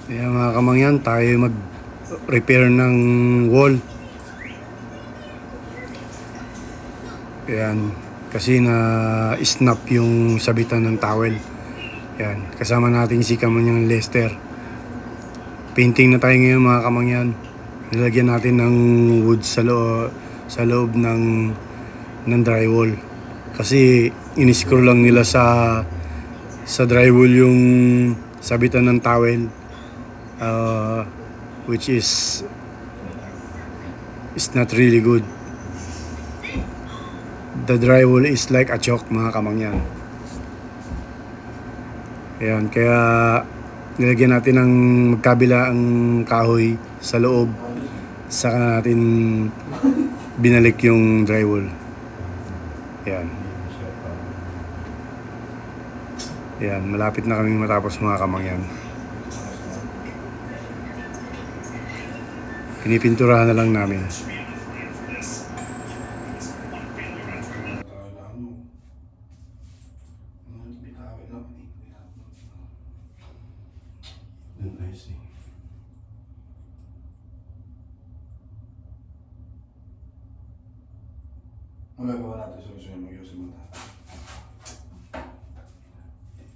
Kaya mga kamangyan, tayo mag-repair ng wall. Ayan, kasi na-snap yung sabitan ng towel. Ayan, kasama natin si Kamanyang Lester. Painting na tayo ngayon mga kamangyan. Nilagyan natin ng wood sa loob ng drywall. Kasi in-screw lang nila sa drywall yung sabitan ng towel. Which is not really good. The drywall is like a chalk mga kamangyan. Ayan, kaya nilagyan natin ng magkabila ang kahoy sa loob. Saka natin binalik yung drywall. Ayan. Ayan, malapit na kaming matapos mga kamangyan. Pinipinturahan na lang namin. Magagawa natin solusyon mag-iusap mo tayo.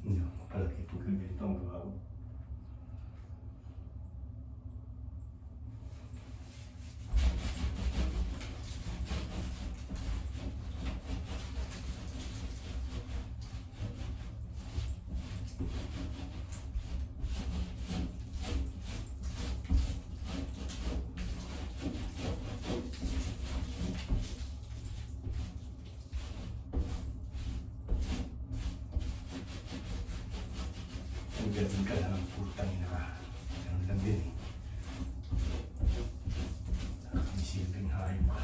Hindi ako palagi pag ganito ang gawa ko. Ganun ka na ng putang ina. Ganun lang din eh. Nakakamisilbing hayop ka.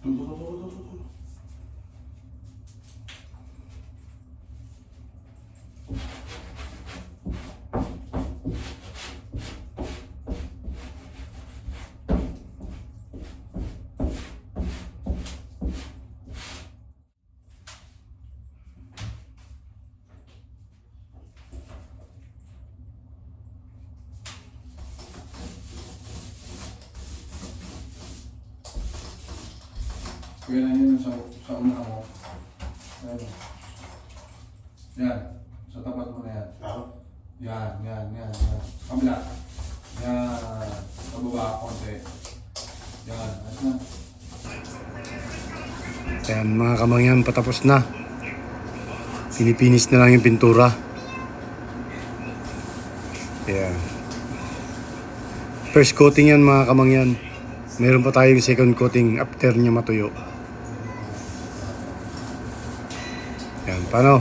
Tulo. Kaya na yun sa una mo. Ayan. Yan. Sa tapat mo na yan. Yan. Kabila. Yan. Pababa konti. Yan. Ayos na. Ayan mga kamangyan, patapos na. Pinipinis na lang yung pintura. Ayan. First coating yan mga kamangyan. Meron pa tayong second coating after niya matuyo. Ayan, paano?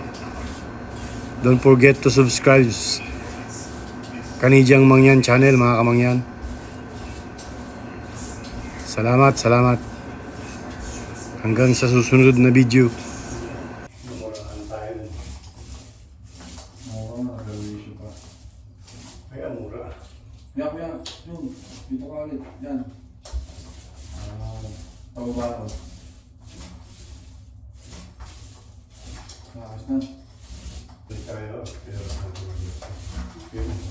Don't forget to subscribe Kanidyang Mangyan channel mga kamangyan. Salamat. Hanggang sa susunod na video. Mura na, nag-issue pa. Ay, amura. Yan. Yun. Dito ka ulit. Yan. Pababa na. Ayos na. Tayo, pero